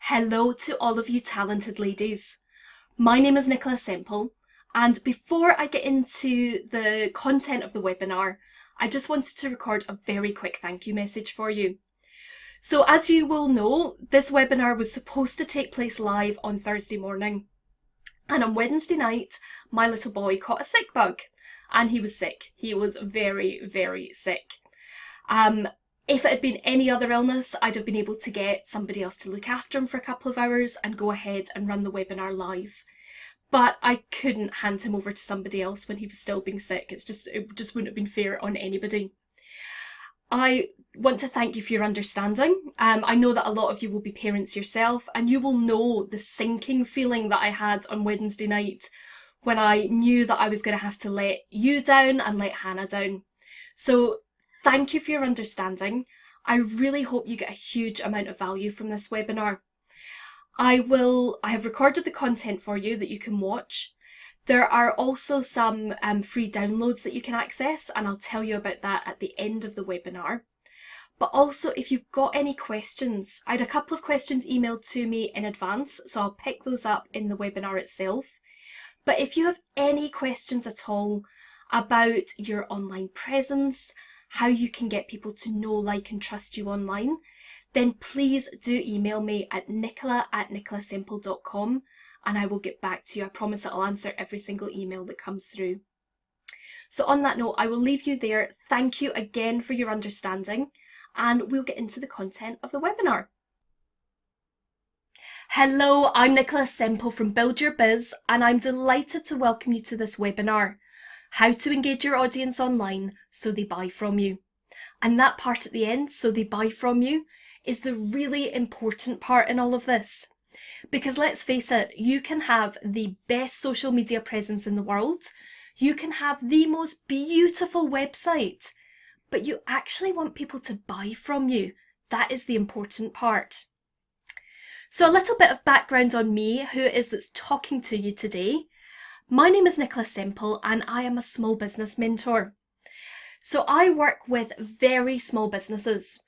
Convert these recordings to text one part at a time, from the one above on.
Hello to all of you talented ladies. My name is Nicola Semple, and before I get into the content of the webinar, I just wanted to record a very quick thank you message for you. So as you will know, this webinar was supposed to take place live on Thursday morning, and on Wednesday night, my little boy caught a sick bug, and he was sick. He was very, very sick. If it had been any other illness, I'd have been able to get somebody else to look after him for a couple of hours and go ahead and run the webinar live. But I couldn't hand him over to somebody else when he was still being sick. It just wouldn't have been fair on anybody. I want to thank you for your understanding. I know that a lot of you will be parents yourself, and you will know the sinking feeling that I had on Wednesday night when I knew that I was going to have to let you down and let Hannah down. So thank you for your understanding. I really hope you get a huge amount of value from this webinar. I have recorded the content for you that you can watch. There are also some free downloads that you can access, and I'll tell you about that at the end of the webinar. But also, if you've got any questions, I had a couple of questions emailed to me in advance, so I'll pick those up in the webinar itself. But if you have any questions at all about your online presence, how you can get people to know, like and trust you online, then please do email me at nicola@nicolasemple.com and I will get back to you. I promise that I'll answer every single email that comes through. So on that note, I will leave you there. Thank you again for your understanding, and we'll get into the content of the webinar. Hello, I'm Nicola Semple from Build Your Biz, and I'm delighted to welcome you to this webinar. How to engage your audience online so they buy from you. And that part at the end, so they buy from you, is the really important part in all of this. Because let's face it, you can have the best social media presence in the world, you can have the most beautiful website, but you actually want people to buy from you. That is the important part. So a little bit of background on me, who it is that's talking to you today. My name is Nicola Semple and I am a small business mentor. So I work with very small businesses.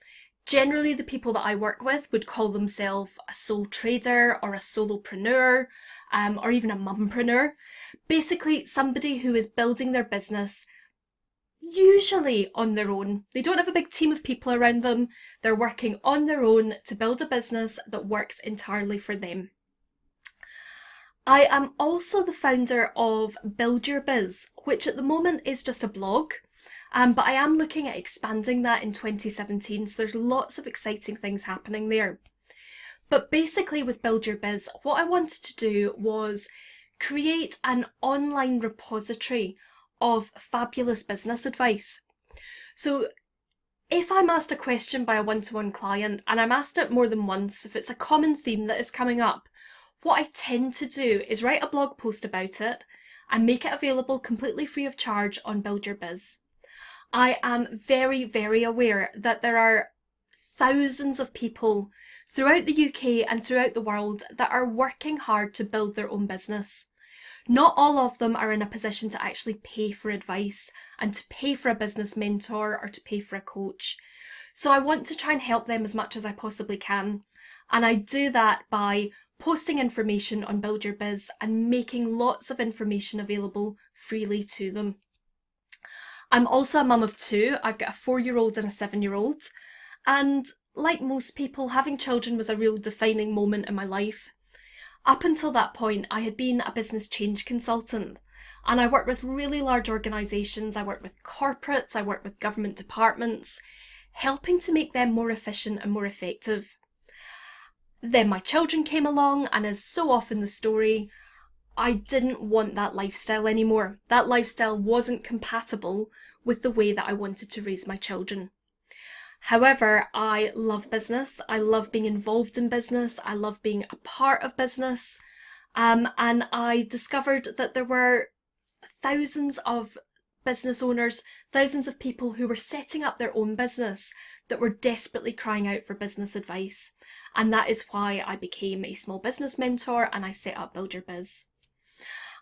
Generally, the people that I work with would call themselves a sole trader or a solopreneur, or even a mumpreneur. Basically, somebody who is building their business usually on their own. They don't have a big team of people around them. They're working on their own to build a business that works entirely for them. I am also the founder of Build Your Biz, which at the moment is just a blog, but I am looking at expanding that in 2017, so there's lots of exciting things happening there. But basically with Build Your Biz, what I wanted to do was create an online repository of fabulous business advice. So if I'm asked a question by a one-to-one client, and I'm asked it more than once, if it's a common theme that is coming up, what I tend to do is write a blog post about it and make it available completely free of charge on Build Your Biz. I am very, very aware that there are thousands of people throughout the UK and throughout the world that are working hard to build their own business. Not all of them are in a position to actually pay for advice and to pay for a business mentor or to pay for a coach. So I want to try and help them as much as I possibly can. And I do that by posting information on Build Your Biz and making lots of information available freely to them. I'm also a mum of two. I've got a 4-year-old and a 7-year-old. And like most people, having children was a real defining moment in my life. Up until that point, I had been a business change consultant, and I worked with really large organisations. I worked with corporates, I worked with government departments, helping to make them more efficient and more effective. Then my children came along, and as so often the story, I didn't want that lifestyle anymore. That lifestyle wasn't compatible with the way that I wanted to raise my children. However, I love business. I love being involved in business. I love being a part of business. And I discovered that there were thousands of business owners, thousands of people who were setting up their own business that were desperately crying out for business advice. And that is why I became a small business mentor and I set up Build Your Biz.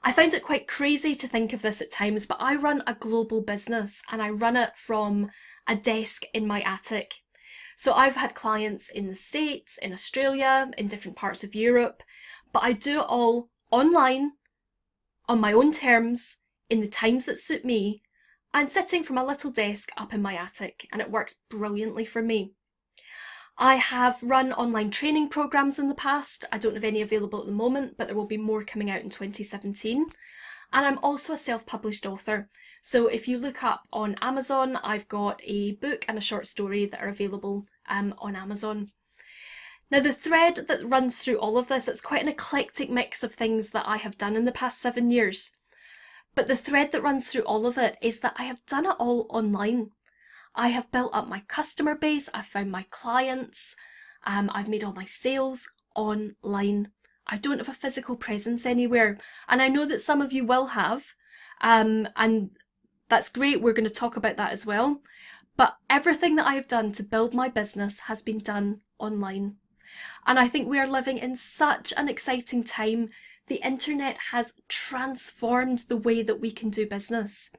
I find it quite crazy to think of this at times, but I run a global business and I run it from a desk in my attic. So I've had clients in the States, in Australia, in different parts of Europe, but I do it all online, on my own terms, in the times that suit me, and sitting from a little desk up in my attic, and it works brilliantly for me. I have run online training programs in the past. I don't have any available at the moment, but there will be more coming out in 2017. And I'm also a self-published author. So if you look up on Amazon, I've got a book and a short story that are available on Amazon. Now, the thread that runs through all of this, it's quite an eclectic mix of things that I have done in the past 7 years. But the thread that runs through all of it is that I have done it all online. I have built up my customer base, I've found my clients, I've made all my sales online. I don't have a physical presence anywhere. And I know that some of you will have, and that's great. We're going to talk about that as well. But everything that I have done to build my business has been done online. And I think we are living in such an exciting time. The internet has transformed the way that we can do business.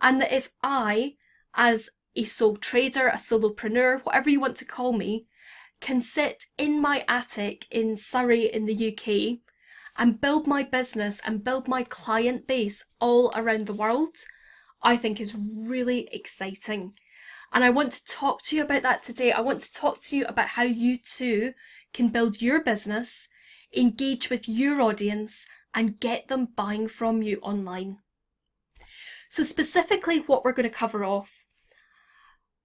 And that if I, as a sole trader, a solopreneur, whatever you want to call me, can sit in my attic in Surrey in the UK and build my business and build my client base all around the world, I think is really exciting. And I want to talk to you about that today. I want to talk to you about how you too can build your business, engage with your audience, and get them buying from you online. So specifically what we're going to cover off,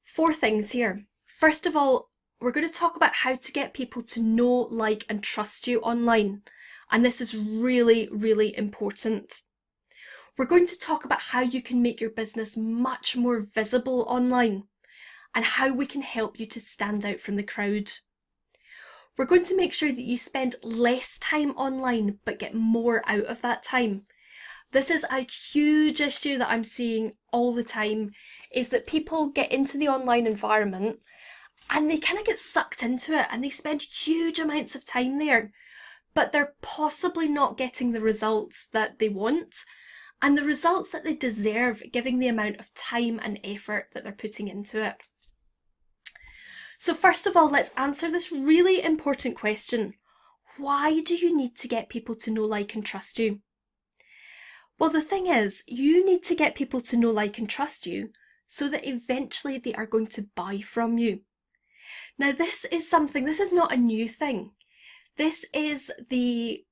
4 things here. First of all, we're going to talk about how to get people to know, like, and trust you online. And this is really, really important. We're going to talk about how you can make your business much more visible online and how we can help you to stand out from the crowd. We're going to make sure that you spend less time online but get more out of that time. This is a huge issue that I'm seeing all the time, is that people get into the online environment and they kind of get sucked into it and they spend huge amounts of time there, but they're possibly not getting the results that they want and the results that they deserve, given the amount of time and effort that they're putting into it. So first of all, let's answer this really important question. Why do you need to get people to know, like, and trust you? Well, the thing is, you need to get people to know, like, and trust you so that eventually they are going to buy from you. Now, this is not a new thing. This is the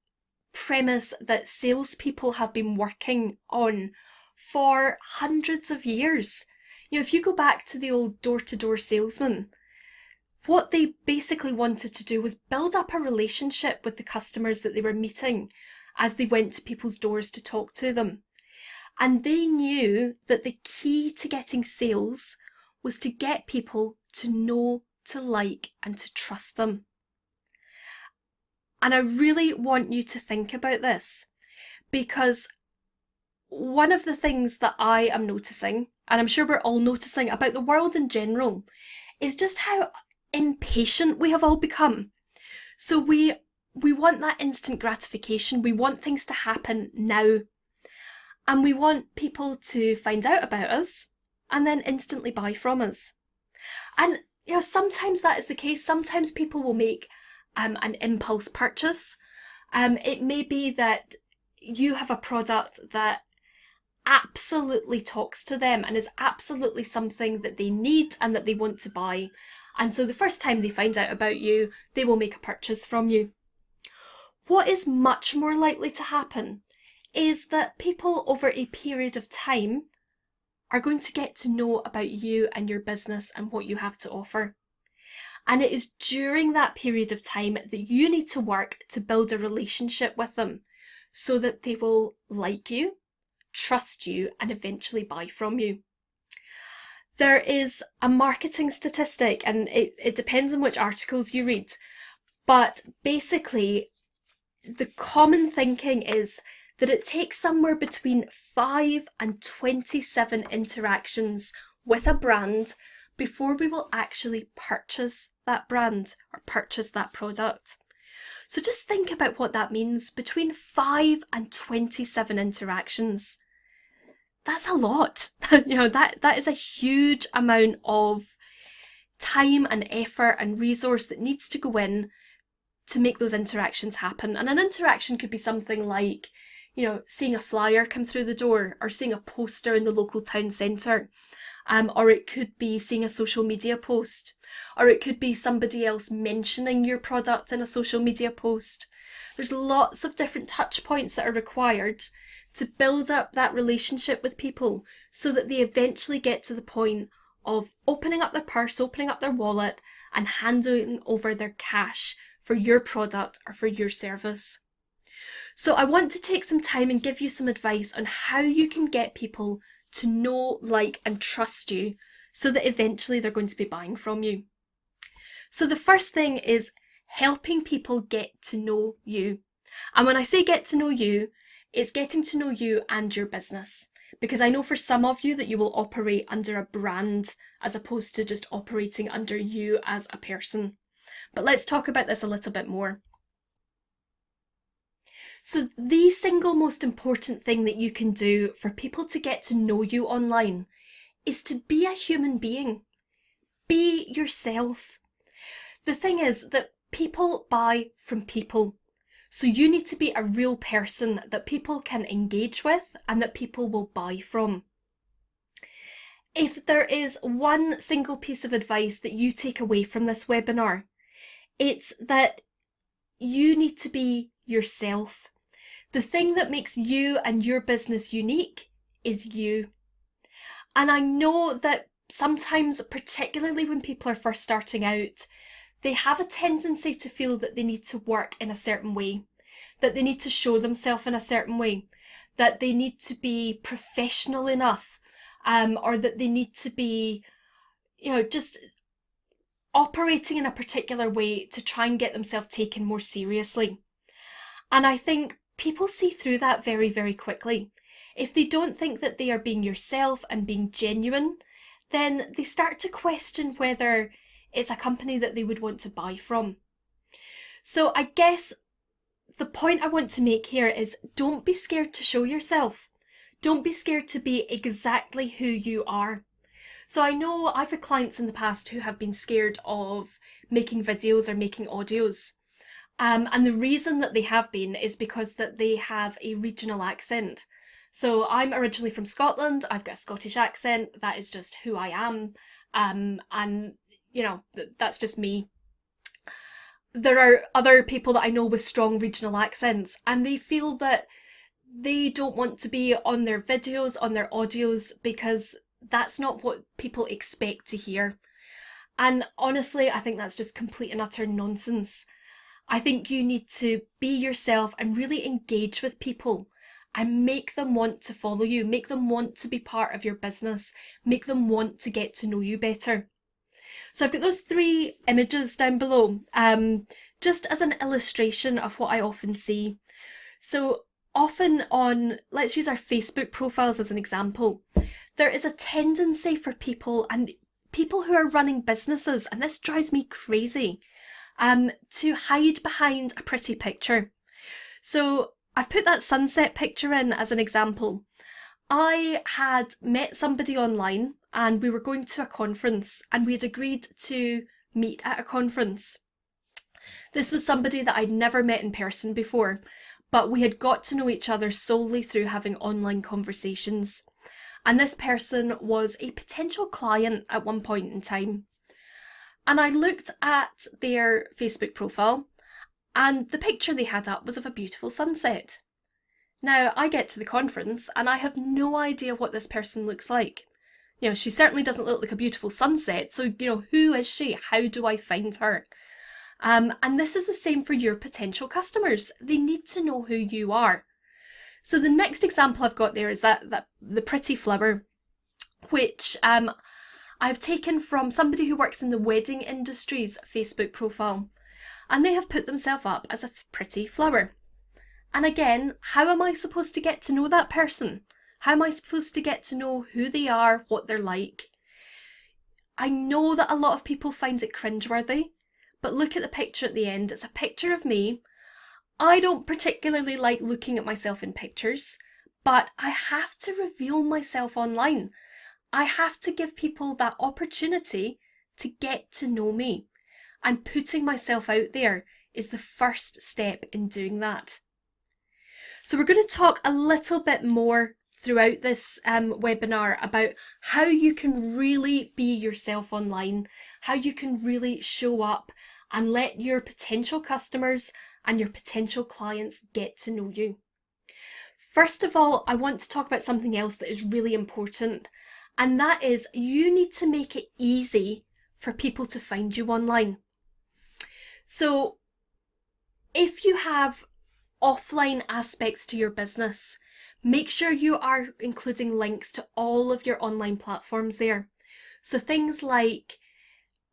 premise that salespeople have been working on for hundreds of years. You know, if you go back to the old door-to-door salesman, what they basically wanted to do was build up a relationship with the customers that they were meeting as they went to people's doors to talk to them. And they knew that the key to getting sales was to get people to know, to like, and to trust them. And I really want you to think about this, because one of the things that I am noticing, and I'm sure we're all noticing about the world in general, is just how impatient we have all become. So we want that instant gratification. We want things to happen now. And we want people to find out about us and then instantly buy from us. And you know, sometimes that is the case. Sometimes people will make an impulse purchase. It may be that you have a product that absolutely talks to them and is absolutely something that they need and that they want to buy. And so the first time they find out about you, they will make a purchase from you. What is much more likely to happen is that people over a period of time are going to get to know about you and your business and what you have to offer. And it is during that period of time that you need to work to build a relationship with them so that they will like you, trust you, and eventually buy from you. There is a marketing statistic, and it depends on which articles you read, but basically the common thinking is that it takes somewhere between 5 and 27 interactions with a brand before we will actually purchase that brand or purchase that product. So just think about what that means, between 5 and 27 interactions. That's a lot. You know, that is a huge amount of time and effort and resource that needs to go in to make those interactions happen. And an interaction could be something like, seeing a flyer come through the door, or seeing a poster in the local town centre, or it could be seeing a social media post, or it could be somebody else mentioning your product in a social media post. There's lots of different touch points that are required to build up that relationship with people so that they eventually get to the point of opening up their purse, opening up their wallet, and handing over their cash for your product or for your service. So I want to take some time and give you some advice on how you can get people to know, like, and trust you so that eventually they're going to be buying from you. So the first thing is helping people get to know you. And when I say get to know you, it's getting to know you and your business. Because I know for some of you that you will operate under a brand as opposed to just operating under you as a person. But let's talk about this a little bit more. So the single most important thing that you can do for people to get to know you online is to be a human being. Be yourself. The thing is that people buy from people. So you need to be a real person that people can engage with and that people will buy from. If there is one single piece of advice that you take away from this webinar, it's that you need to be yourself. The thing that makes you and your business unique is you. And I know that sometimes, particularly when people are first starting out, they have a tendency to feel that they need to work in a certain way, that they need to show themselves in a certain way, that they need to be professional enough, or that they need to be, just operating in a particular way to try and get themselves taken more seriously. And I think people see through that very, very quickly. If they don't think that they are being yourself and being genuine, then they start to question whether it's a company that they would want to buy from. So I guess the point I want to make here is don't be scared to show yourself. Don't be scared to be exactly who you are. So I know I've had clients in the past who have been scared of making videos or making audios. And the reason that they have been is because that they have a regional accent. So I'm originally from Scotland, I've got a Scottish accent, that is just who I am, and that's just me. There are other people that I know with strong regional accents, and they feel that they don't want to be on their videos, on their audios, because that's not what people expect to hear. And honestly, I think that's just complete and utter nonsense. I think you need to be yourself and really engage with people and make them want to follow you, make them want to be part of your business, make them want to get to know you better. So I've got those 3 images down below, just as an illustration of what I often see. So often let's use our Facebook profiles as an example, there is a tendency for people who are running businesses, and this drives me crazy, to hide behind a pretty picture. So I've put that sunset picture in as an example. I had met somebody online and we were going to a conference and we had agreed to meet at a conference. This was somebody that I'd never met in person before, but we had got to know each other solely through having online conversations. And this person was a potential client at one point in time. And I looked at their Facebook profile and the picture they had up was of a beautiful sunset. Now, I get to the conference and I have no idea what this person looks like. She certainly doesn't look like a beautiful sunset, so, who is she? How do I find her? And this is the same for your potential customers. They need to know who you are. So the next example I've got there is that the pretty flower, which I've taken from somebody who works in the wedding industry's Facebook profile, and they have put themselves up as a pretty flower. And again, how am I supposed to get to know that person? How am I supposed to get to know who they are, what they're like? I know that a lot of people find it cringeworthy, but look at the picture at the end. It's a picture of me. I don't particularly like looking at myself in pictures, but I have to reveal myself online. I have to give people that opportunity to get to know me. And putting myself out there is the first step in doing that. So we're going to talk a little bit more throughout this webinar about how you can really be yourself online, how you can really show up and let your potential customers and your potential clients get to know you. First of all, I want to talk about something else that is really important, and that is you need to make it easy for people to find you online. So if you have offline aspects to your business, make sure you are including links to all of your online platforms there. So things like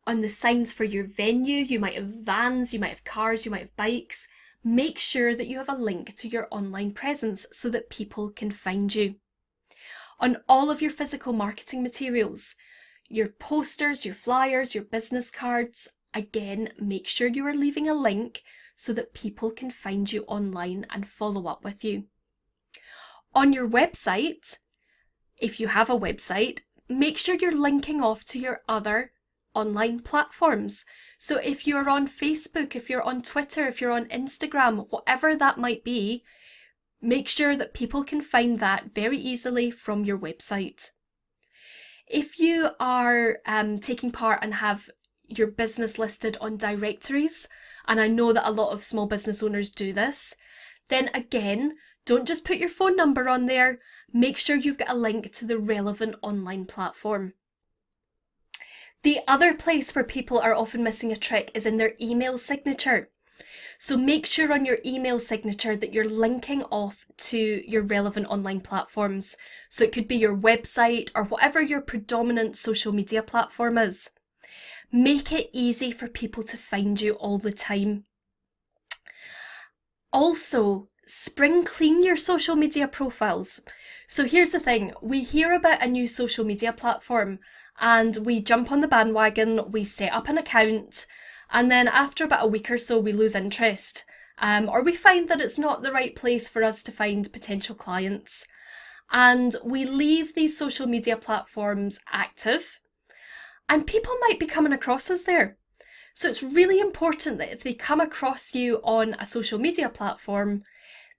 on the signs for your venue, you might have vans, you might have cars, you might have bikes. Make sure that you have a link to your online presence so that people can find you. On all of your physical marketing materials, your posters, your flyers, your business cards, again, make sure you are leaving a link so that people can find you online and follow up with you. On your website, if you have a website, make sure you're linking off to your other online platforms. So if you're on Facebook, if you're on Twitter, if you're on Instagram, whatever that might be, make sure that people can find that very easily from your website. If you are taking part and have your business listed on directories, and I know that a lot of small business owners do this, then again, don't just put your phone number on there, make sure you've got a link to the relevant online platform. The other place where people are often missing a trick is in their email signature. So make sure on your email signature that you're linking off to your relevant online platforms. So it could be your website or whatever your predominant social media platform is. Make it easy for people to find you all the time. Also, spring clean your social media profiles. So here's the thing, we hear about a new social media platform and we jump on the bandwagon, we set up an account, and then after about a week or so we lose interest. Or we find that it's not the right place for us to find potential clients. And we leave these social media platforms active. And people might be coming across us there. So it's really important that if they come across you on a social media platform,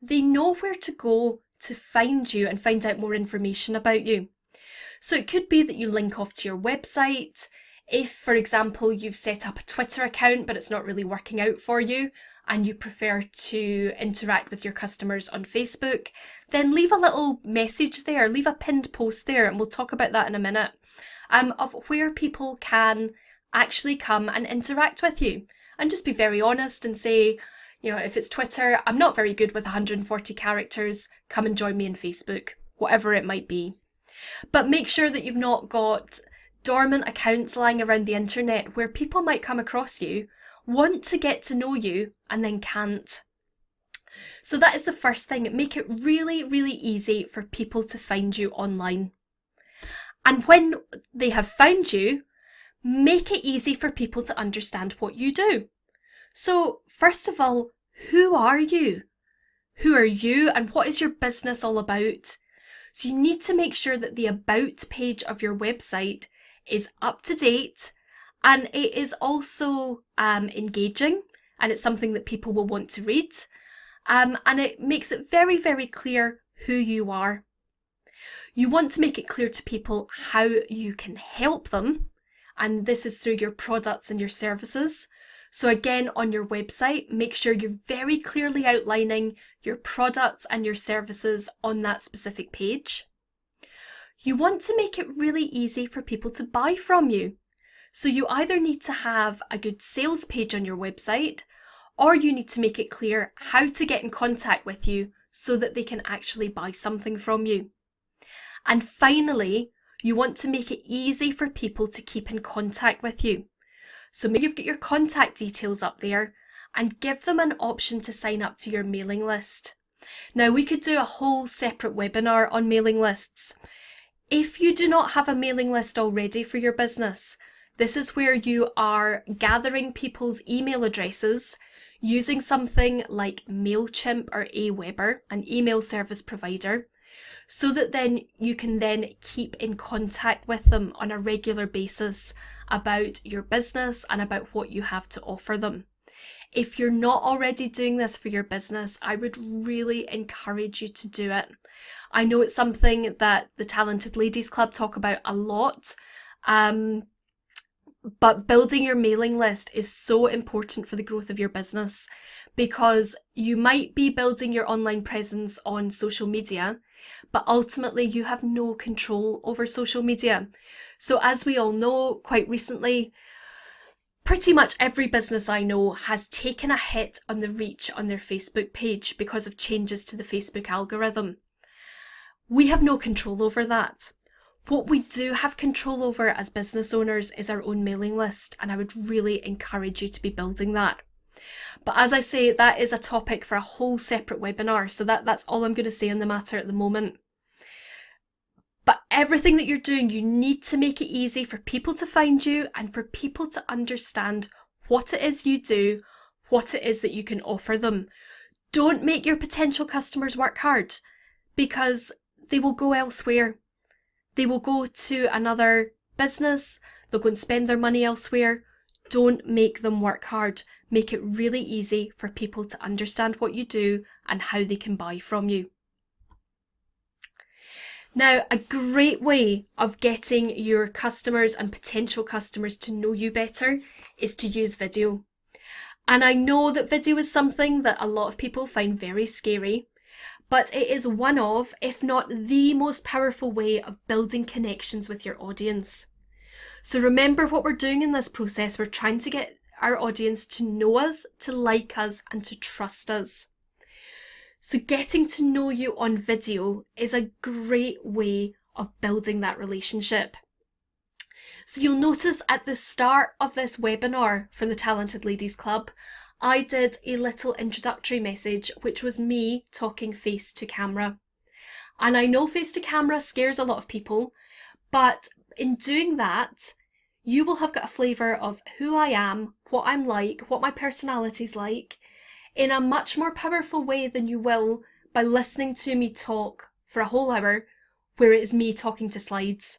they know where to go to find you and find out more information about you. So it could be that you link off to your website. If, for example, you've set up a Twitter account, but it's not really working out for you, and you prefer to interact with your customers on Facebook, then leave a little message there, leave a pinned post there, and we'll talk about that in a minute. Of where people can actually come and interact with you. And just be very honest and say, if it's Twitter, I'm not very good with 140 characters, come and join me on Facebook, whatever it might be. But make sure that you've not got dormant accounts lying around the internet where people might come across you, want to get to know you, and then can't. So that is the first thing. Make it really, really easy for people to find you online. And when they have found you, make it easy for people to understand what you do. So first of all, who are you? Who are you and what is your business all about? So you need to make sure that the about page of your website is up to date and it is also engaging and it's something that people will want to read. And it makes it very, very clear who you are. You want to make it clear to people how you can help them, and this is through your products and your services. So again, on your website, make sure you're very clearly outlining your products and your services on that specific page. You want to make it really easy for people to buy from you. So you either need to have a good sales page on your website, or you need to make it clear how to get in contact with you so that they can actually buy something from you. And finally, you want to make it easy for people to keep in contact with you. So maybe you've got your contact details up there and give them an option to sign up to your mailing list. Now, we could do a whole separate webinar on mailing lists. If you do not have a mailing list already for your business, this is where you are gathering people's email addresses using something like MailChimp or Aweber, an email service provider. so that then you can then keep in contact with them on a regular basis about your business and about what you have to offer them. If you're not already doing this for your business, I would really encourage you to do it. I know it's something that the Talented Ladies Club talk about a lot, but building your mailing list is so important for the growth of your business, because you might be building your online presence on social media, but ultimately you have no control over social media. So as we all know, quite recently, pretty much every business I know has taken a hit on the reach on their Facebook page because of changes to the Facebook algorithm. We have no control over that. What we do have control over as business owners is our own mailing list, and I would really encourage you to be building that. But as I say, that is a topic for a whole separate webinar, so that's all I'm going to say on the matter at the moment. But everything that you're doing, you need to make it easy for people to find you and for people to understand what it is you do, what it is that you can offer them. Don't make your potential customers work hard, because they will go elsewhere. They will go to another business, they'll go and spend their money elsewhere. Don't make them work hard. Make it really easy for people to understand what you do and how they can buy from you. Now, a great way of getting your customers and potential customers to know you better is to use video. And I know that video is something that a lot of people find very scary, but it is one of, if not the most powerful way of building connections with your audience. So remember what we're doing in this process. We're trying to get our audience to know us, to like us, and to trust us. So getting to know you on video is a great way of building that relationship. So you'll notice at the start of this webinar from the Talented Ladies Club, I did a little introductory message, which was me talking face to camera. And I know face to camera scares a lot of people, but in doing that, you will have got a flavour of who I am, what I'm like, what my personality's like, in a much more powerful way than you will by listening to me talk for a whole hour, where it is me talking to slides.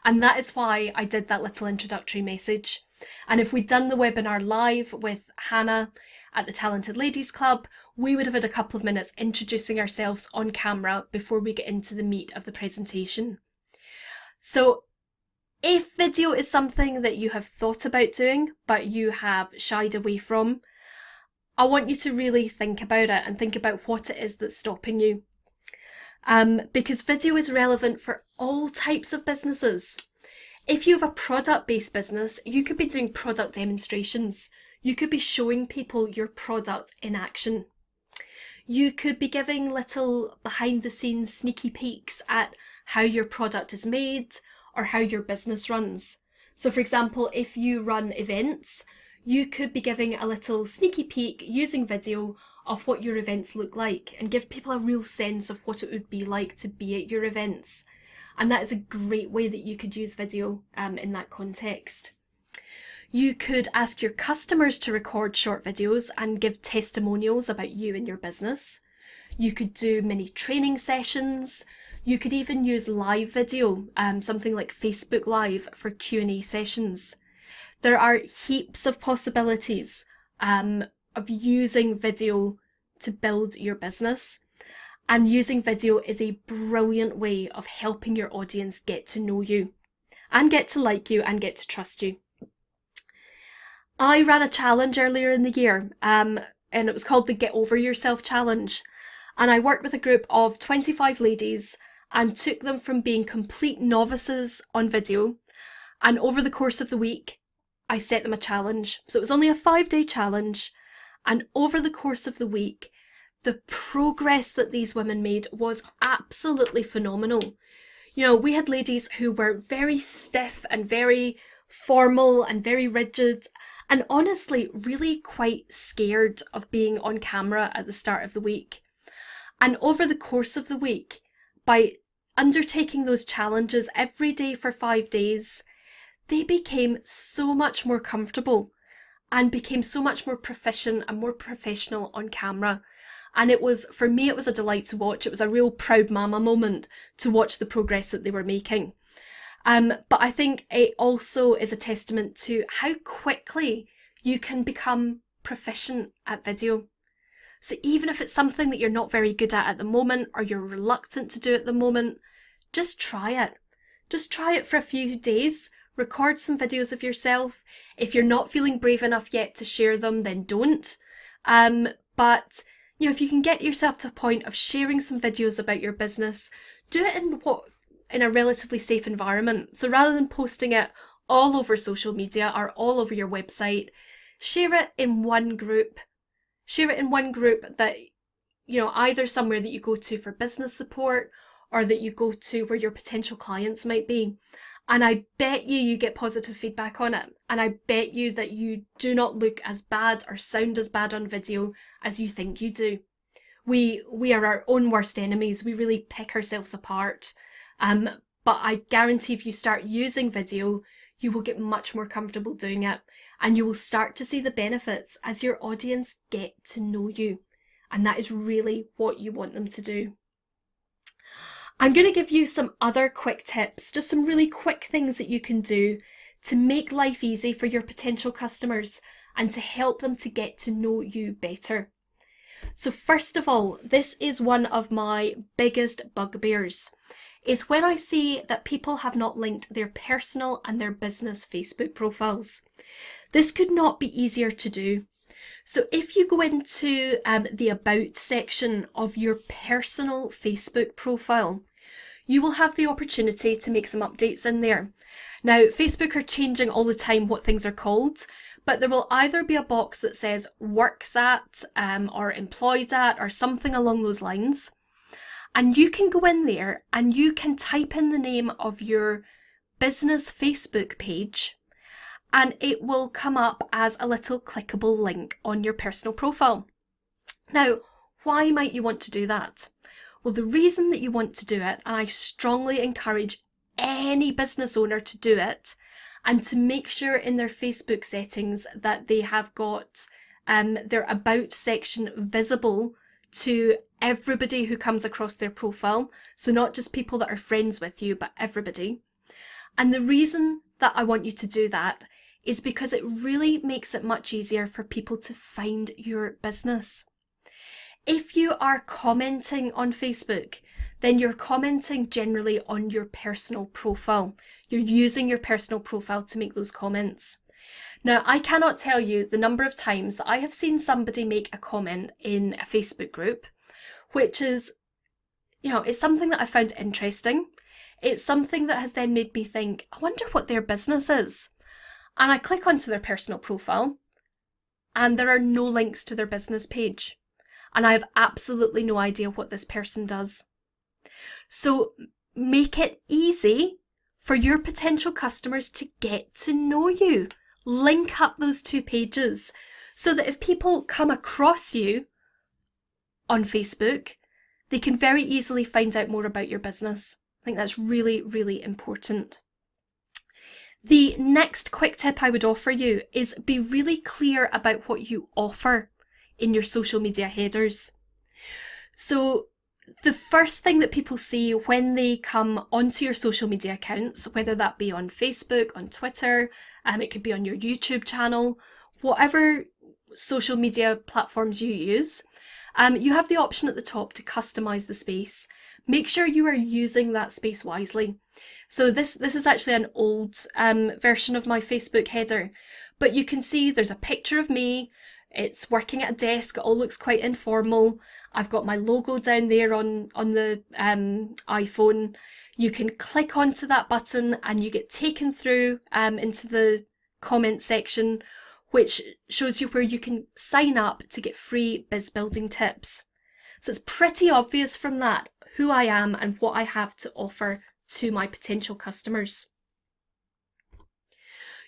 And that is why I did that little introductory message. And if we'd done the webinar live with Hannah at the Talented Ladies Club, we would have had a couple of minutes introducing ourselves on camera before we get into the meat of the presentation. So if video is something that you have thought about doing, but you have shied away from, I want you to really think about it and think about what it is that's stopping you. Because video is relevant for all types of businesses. If you have a product-based business, you could be doing product demonstrations. You could be showing people your product in action. You could be giving little behind-the-scenes sneaky peeks at how your product is made or how your business runs. So for example, if you run events, you could be giving a little sneaky peek using video of what your events look like and give people a real sense of what it would be like to be at your events. And that is a great way that you could use video in that context. You could ask your customers to record short videos and give testimonials about you and your business. You could do mini training sessions. You could even use live video, something like Facebook Live for Q&A sessions. There are heaps of possibilities of using video to build your business. And using video is a brilliant way of helping your audience get to know you and get to like you and get to trust you. I ran a challenge earlier in the year and it was called the Get Over Yourself Challenge. And I worked with a group of 25 ladies and took them from being complete novices on video. And over the course of the week, I set them a challenge. So it was only a 5-day challenge. And over the course of the week, the progress that these women made was absolutely phenomenal. You know, we had ladies who were very stiff and very formal and very rigid, and honestly really quite scared of being on camera at the start of the week. And over the course of the week, by undertaking those challenges every day for 5 days, they became so much more comfortable. and became so much more proficient and more professional on camera. And it was, for me, it was a delight to watch. It was a real proud mama moment to watch the progress that they were making. But I think it also is a testament to how quickly you can become proficient at video. So even if it's something that you're not very good at the moment, or you're reluctant to do at the moment, just try it. Just try it for a few days. Record some videos of yourself. If you're not feeling brave enough yet to share them, then don't. But if you can get yourself to a point of sharing some videos about your business, do it in a relatively safe environment. So rather than posting it all over social media or all over your website, share it in one group. Share it in one group that, either somewhere that you go to for business support, or that you go to where your potential clients might be. And I bet you get positive feedback on it. And I bet you that you do not look as bad or sound as bad on video as you think you do. We are our own worst enemies. We really pick ourselves apart. But I guarantee if you start using video, you will get much more comfortable doing it. And you will start to see the benefits as your audience get to know you. And that is really what you want them to do. I'm going to give you some other quick tips, just some really quick things that you can do to make life easy for your potential customers and to help them to get to know you better. So first of all, this is one of my biggest bugbears, is when I see that people have not linked their personal and their business Facebook profiles. This could not be easier to do. So if you go into the About section of your personal Facebook profile, you will have the opportunity to make some updates in there. Now, Facebook are changing all the time what things are called, but there will either be a box that says works at or employed at or something along those lines. And you can go in there and you can type in the name of your business Facebook page, and it will come up as a little clickable link on your personal profile. Now, why might you want to do that? Well, the reason that you want to do it, and I strongly encourage any business owner to do it, and to make sure in their Facebook settings that they have got their About section visible to everybody who comes across their profile. So not just people that are friends with you, but everybody. And the reason that I want you to do that is because it really makes it much easier for people to find your business. If you are commenting on Facebook, then you're commenting generally on your personal profile. You're using your personal profile to make those comments. Now, I cannot tell you the number of times that I have seen somebody make a comment in a Facebook group, which is, it's something that I found interesting. It's something that has then made me think, I wonder what their business is. And I click onto their personal profile and there are no links to their business page. And I have absolutely no idea what this person does. So make it easy for your potential customers to get to know you. Link up those two pages so that if people come across you on Facebook, they can very easily find out more about your business. I think that's really, really important. The next quick tip I would offer you is be really clear about what you offer in your social media headers. So the first thing that people see when they come onto your social media accounts, whether that be on Facebook, on Twitter, it could be on your YouTube channel, whatever social media platforms you use, you have the option at the top to customize the space. Make sure you are using that space wisely. So this is actually an old version of my Facebook header, but you can see there's a picture of me. It's working at a desk. It all looks quite informal. I've got my logo down there on the iPhone. You can click onto that button and you get taken through into the comment section, which shows you where you can sign up to get free biz building tips. So it's pretty obvious from that who I am and what I have to offer to my potential customers.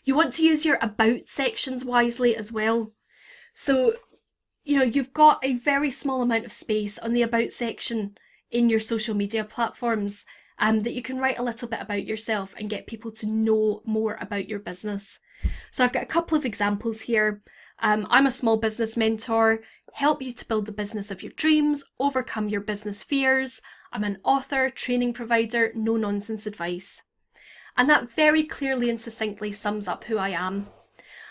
You want to use your About sections wisely as well. So, you've got a very small amount of space on the About section in your social media platforms. that you can write a little bit about yourself and get people to know more about your business. So I've got a couple of examples here. I'm a small business mentor, help you to build the business of your dreams, overcome your business fears. I'm an author, training provider, no nonsense advice. And that very clearly and succinctly sums up who I am.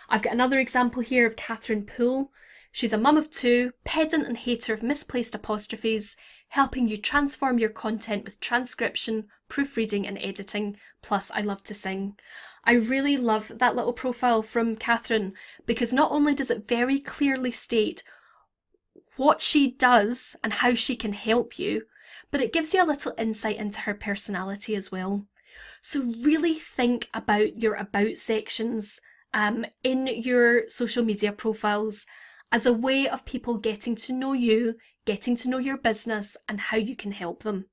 I've got another example here of Catherine Poole. She's a mum of two, pedant and hater of misplaced apostrophes, helping you transform your content with transcription, proofreading and editing, plus I love to sing. I really love that little profile from Catherine because not only does it very clearly state what she does and how she can help you, but it gives you a little insight into her personality as well. So really think about your about sections in your social media profiles as a way of people getting to know you, getting to know your business and how you can help them.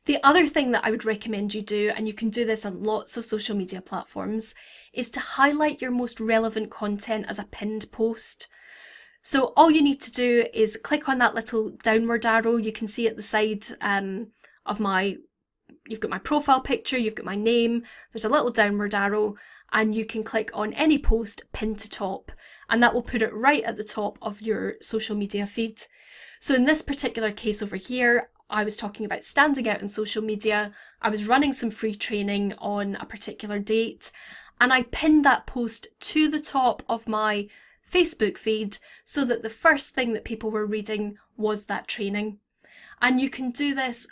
The other thing that I would recommend you do, and you can do this on lots of social media platforms, is to highlight your most relevant content as a pinned post. So all you need to do is click on that little downward arrow. You can see at the side of you've got my profile picture, you've got my name, there's a little downward arrow, and you can click on any post pinned to top, and that will put it right at the top of your social media feed. So in this particular case over here, I was talking about standing out in social media. I was running some free training on a particular date, and I pinned that post to the top of my Facebook feed so that the first thing that people were reading was that training. And you can do this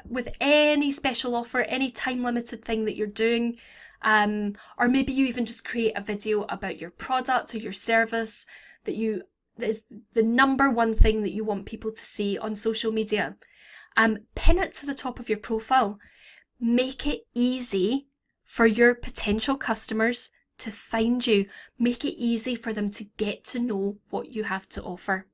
with any special offer, any time limited thing that you're doing. Or maybe you even just create a video about your product or your service that is the number one thing that you want people to see on social media. Pin it to the top of your profile. Make it easy for your potential customers to find you. Make it easy for them to get to know what you have to offer.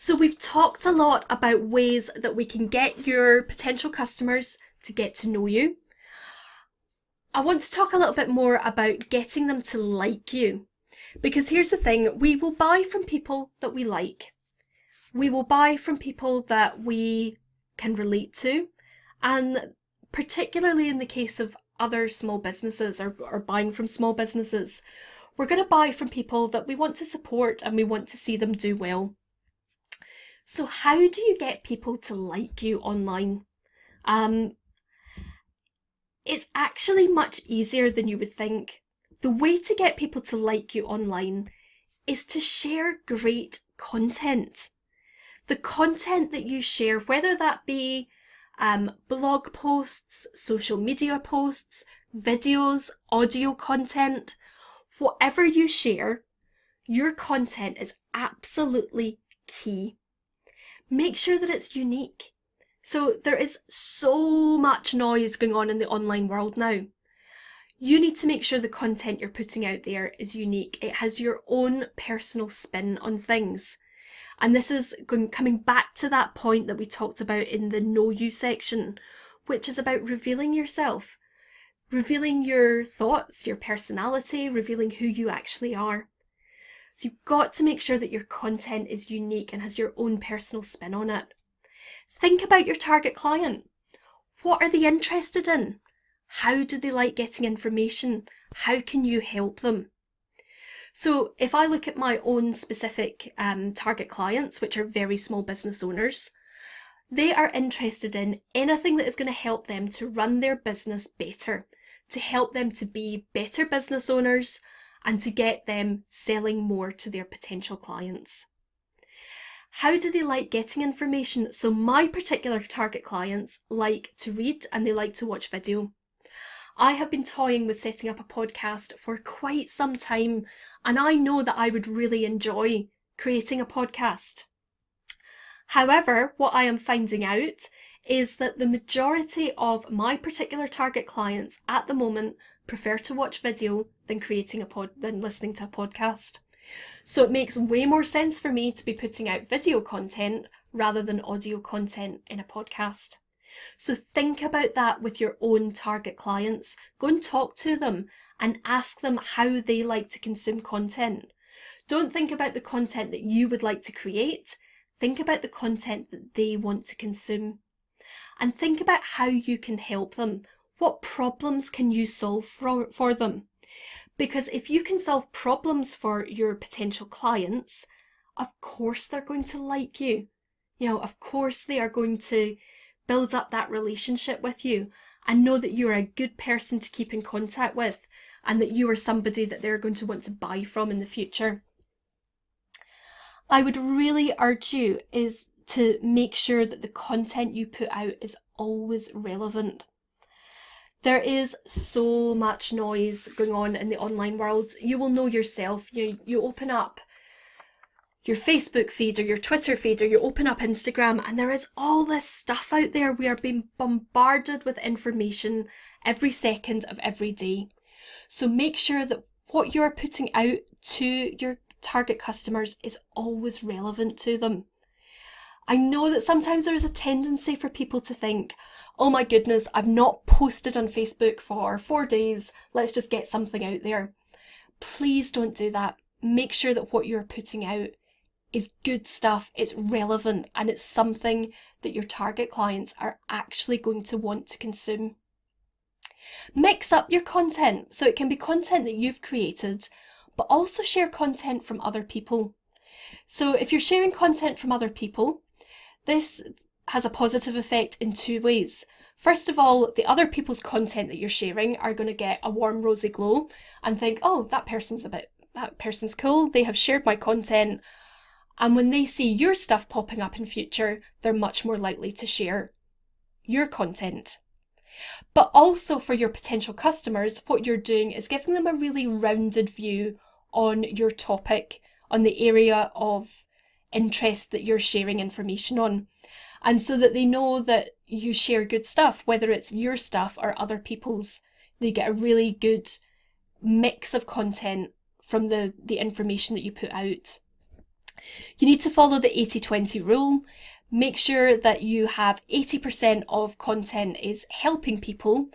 So we've talked a lot about ways that we can get your potential customers to get to know you. I want to talk a little bit more about getting them to like you. Because here's the thing, we will buy from people that we like. We will buy from people that we can relate to. And particularly in the case of other small businesses or buying from small businesses, we're going to buy from people that we want to support and we want to see them do well. So how do you get people to like you online? It's actually much easier than you would think. The way to get people to like you online is to share great content. The content that you share, whether that be blog posts, social media posts, videos, audio content, whatever you share, your content is absolutely key. Make sure that it's unique. So there is so much noise going on in the online world now. You need to make sure the content you're putting out there is unique. It has your own personal spin on things. And this is coming back to that point that we talked about in the Know You section, which is about revealing yourself, revealing your thoughts, your personality, revealing who you actually are. So you've got to make sure that your content is unique and has your own personal spin on it. Think about your target client. What are they interested in? How do they like getting information? How can you help them? So if I look at my own specific target clients, which are very small business owners, they are interested in anything that is going to help them to run their business better, to help them to be better business owners, and to get them selling more to their potential clients. How do they like getting information? So my particular target clients like to read and they like to watch video. I have been toying with setting up a podcast for quite some time, and I know that I would really enjoy creating a podcast. However, what I am finding out is that the majority of my particular target clients at the moment prefer to watch video than listening to a podcast. So it makes way more sense for me to be putting out video content rather than audio content in a podcast. So think about that with your own target clients. Go and talk to them and ask them how they like to consume content. Don't think about the content that you would like to create. think about the content that they want to consume and think about how you can help them. What problems can you solve for them? Because if you can solve problems for your potential clients, of course they're going to like you. Of course they are going to build up that relationship with you and know that you're a good person to keep in contact with and that you are somebody that they're going to want to buy from in the future. I would really urge you is to make sure that the content you put out is always relevant. There is so much noise going on in the online world. You will know yourself. You open up your Facebook feed or your Twitter feed, or you open up Instagram, and there is all this stuff out there. We are being bombarded with information every second of every day. So make sure that what you're putting out to your target customers is always relevant to them. I know that sometimes there is a tendency for people to think, oh my goodness, I've not posted on Facebook for 4 days, let's just get something out there. Please don't do that. Make sure that what you're putting out is good stuff, it's relevant, and it's something that your target clients are actually going to want to consume. Mix up your content, so it can be content that you've created, but also share content from other people. So if you're sharing content from other people, this has a positive effect in 2 ways. First of all, the other people's content that you're sharing are going to get a warm, rosy glow and think, oh, that person's cool, they have shared my content. And when they see your stuff popping up in future, they're much more likely to share your content. But also for your potential customers, what you're doing is giving them a really rounded view on your topic, on the area of interest that you're sharing information on. And so that they know that you share good stuff, whether it's your stuff or other people's. They get a really good mix of content from the information that you put out. You need to follow the 80-20 rule. Make sure that you have 80% of content is helping people,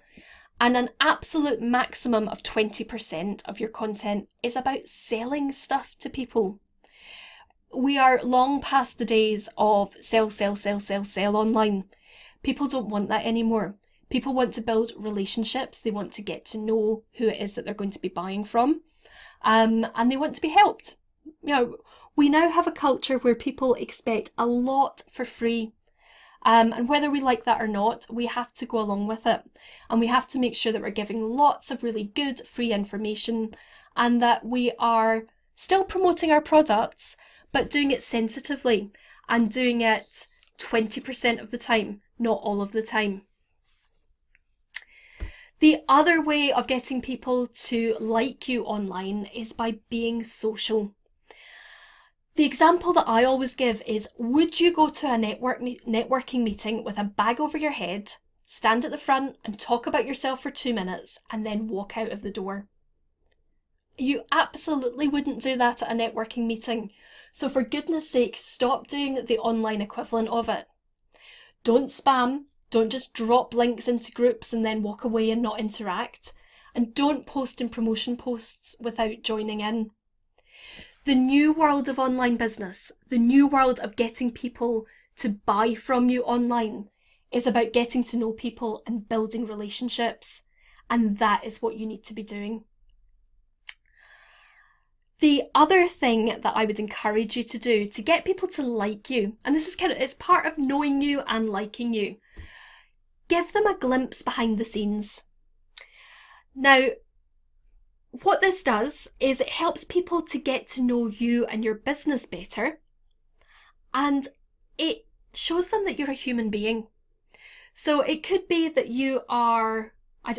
and an absolute maximum of 20% of your content is about selling stuff to people. We are long past the days of sell online. People don't want that anymore. People want to build relationships. They want to get to know who it is that they're going to be buying from, and they want to be helped. We now have a culture where people expect a lot for free. And whether we like that or not, we have to go along with it. And we have to make sure that we're giving lots of really good free information and that we are still promoting our products, but doing it sensitively and doing it 20% of the time, not all of the time. The other way of getting people to like you online is by being social. The example that I always give is, would you go to a networking meeting with a bag over your head, stand at the front and talk about yourself for 2 minutes and then walk out of the door? You absolutely wouldn't do that at a networking meeting. So for goodness sake, stop doing the online equivalent of it. Don't spam, don't just drop links into groups and then walk away and not interact. And don't post in promotion posts without joining in. The new world of online business, the new world of getting people to buy from you online is about getting to know people and building relationships. And that is what you need to be doing. The other thing that I would encourage you to do to get people to like you, and this is it's part of knowing you and liking you, give them a glimpse behind the scenes. Now, what this does is it helps people to get to know you and your business better, and it shows them that you're a human being. So it could be that you are,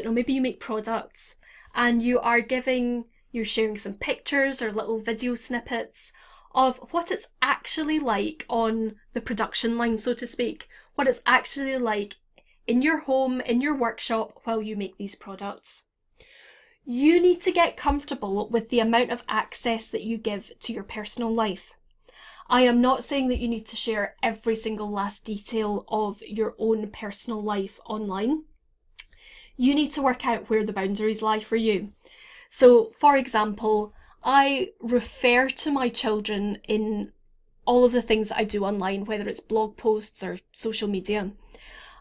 maybe you make products and you're sharing some pictures or little video snippets of what it's actually like on the production line, so to speak, what it's actually like in your home, in your workshop while you make these products. You need to get comfortable with the amount of access that you give to your personal life. I am not saying that you need to share every single last detail of your own personal life online. You need to work out where the boundaries lie for you. So, for example, I refer to my children in all of the things that I do online, whether it's blog posts or social media.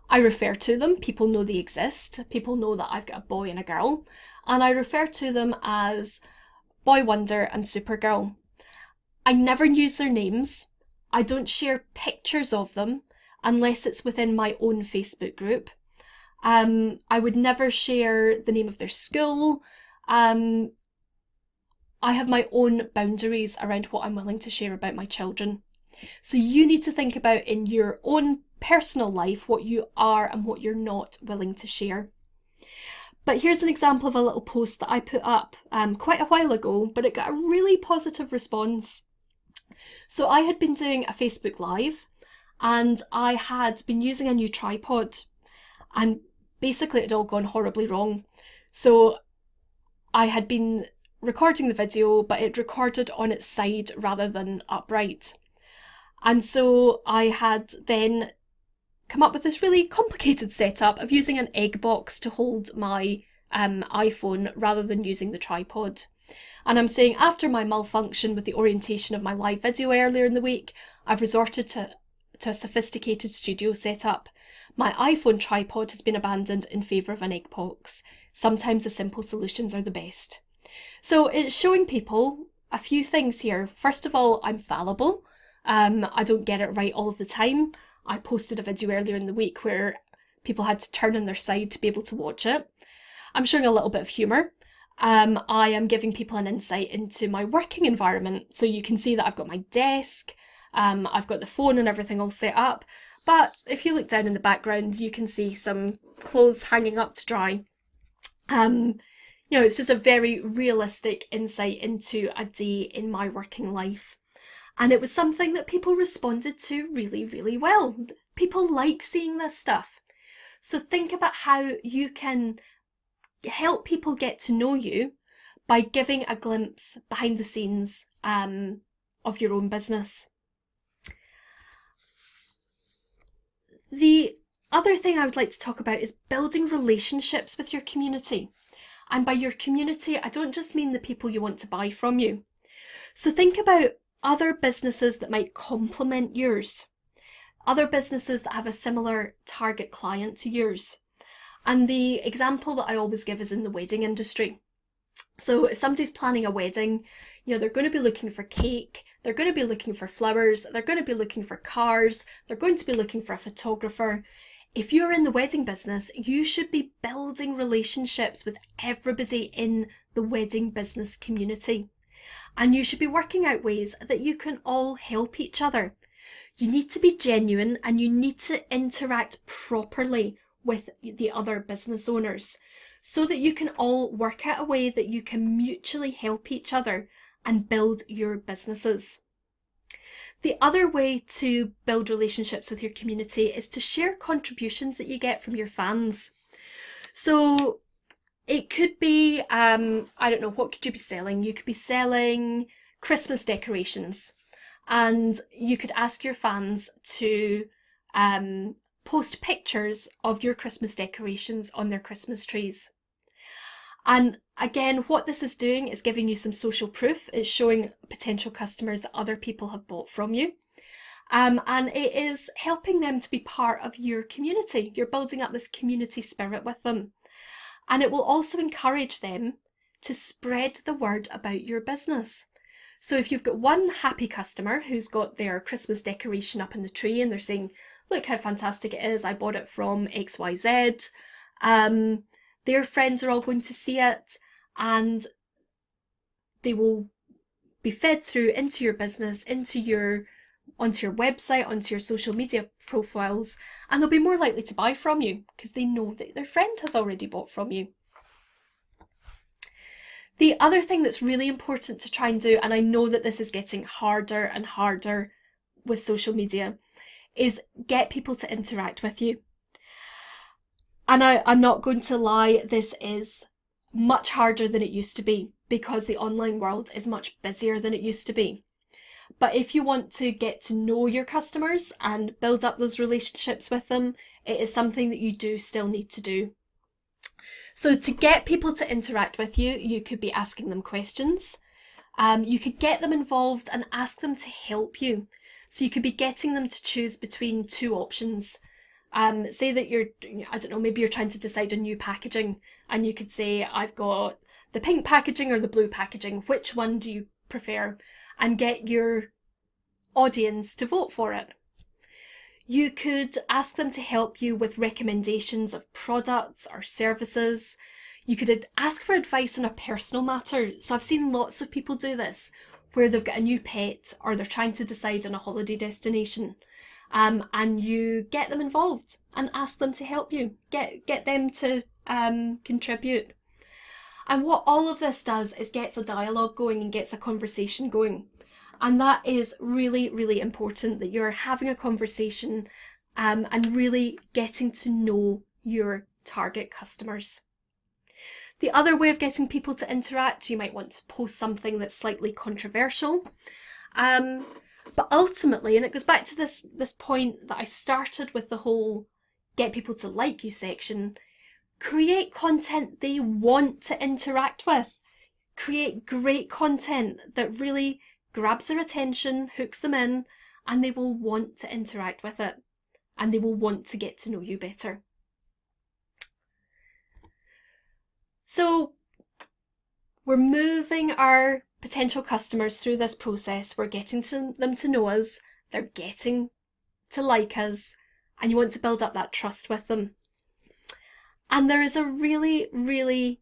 I refer to them, people know they exist, people know that I've got a boy and a girl, and I refer to them as Boy Wonder and Supergirl. I never use their names. I don't share pictures of them unless it's within my own Facebook group. I would never share the name of their school. I have my own boundaries around what I'm willing to share about my children. So you need to think about in your own personal life what you are and what you're not willing to share. But here's an example of a little post that I put up quite a while ago, but it got a really positive response. So I had been doing a Facebook Live and I had been using a new tripod, and basically it had all gone horribly wrong. So I had been recording the video, but it recorded on its side rather than upright. And so I had then come up with this really complicated setup of using an egg box to hold my iPhone rather than using the tripod. And I'm saying after my malfunction with the orientation of my live video earlier in the week, I've resorted to a sophisticated studio setup. My iPhone tripod has been abandoned in favour of an egg box. Sometimes the simple solutions are the best. So it's showing people a few things here. First of all, I'm fallible. I don't get it right all of the time. I posted a video earlier in the week where people had to turn on their side to be able to watch it. I'm showing a little bit of humour. I am giving people an insight into my working environment. So you can see that I've got my desk, I've got the phone and everything all set up. But if you look down in the background, you can see some clothes hanging up to dry. It's just a very realistic insight into a day in my working life. And it was something that people responded to really, really well. People like seeing this stuff. So think about how you can help people get to know you by giving a glimpse behind the scenes of your own business. The other thing I would like to talk about is building relationships with your community. And by your community, I don't just mean the people you want to buy from you. So think about other businesses that might complement yours, other businesses that have a similar target client to yours. And the example that I always give is in the wedding industry. So if somebody's planning a wedding, they're going to be looking for cake, they're going to be looking for flowers, they're going to be looking for cars, they're going to be looking for a photographer. If you're in the wedding business, you should be building relationships with everybody in the wedding business community. And you should be working out ways that you can all help each other. You need to be genuine and you need to interact properly with the other business owners so that you can all work out a way that you can mutually help each other and build your businesses. The other way to build relationships with your community is to share contributions that you get from your fans. So it could be, what could you be selling? You could be selling Christmas decorations, and you could ask your fans to post pictures of your Christmas decorations on their Christmas trees. And again, what this is doing is giving you some social proof. It's showing potential customers that other people have bought from you. And it is helping them to be part of your community. You're building up this community spirit with them. And it will also encourage them to spread the word about your business. So if you've got one happy customer who's got their Christmas decoration up in the tree and they're saying, look how fantastic it is, I bought it from XYZ, their friends are all going to see it and they will be fed through into your business, onto your website, onto your social media profiles, and they'll be more likely to buy from you because they know that their friend has already bought from you. The other thing that's really important to try and do, and I know that this is getting harder and harder with social media, is get people to interact with you. And I'm not going to lie, this is much harder than it used to be because the online world is much busier than it used to be. But if you want to get to know your customers and build up those relationships with them, it is something that you do still need to do. So to get people to interact with you, you could be asking them questions. You could get them involved and ask them to help you. So you could be getting them to choose between two options. Say that I don't know, maybe you're trying to decide on new packaging, and you could say, I've got the pink packaging or the blue packaging. Which one do you prefer? And get your audience to vote for it. You could ask them to help you with recommendations of products or services. You could ask for advice on a personal matter. So I've seen lots of people do this, where they've got a new pet or they're trying to decide on a holiday destination. And you get them involved and ask them to help you. Get them to contribute. And what all of this does is gets a dialogue going and gets a conversation going. And that is really, really important, that you're having a conversation and really getting to know your target customers. The other way of getting people to interact, you might want to post something that's slightly controversial. But ultimately, and it goes back to this point that I started with the whole get people to like you section, create content they want to interact with. Create great content that really grabs their attention, hooks them in, and they will want to interact with it. And they will want to get to know you better. So we're moving our potential customers through this process. We're getting them to know us. They're getting to like us. And you want to build up that trust with them. And there is a really, really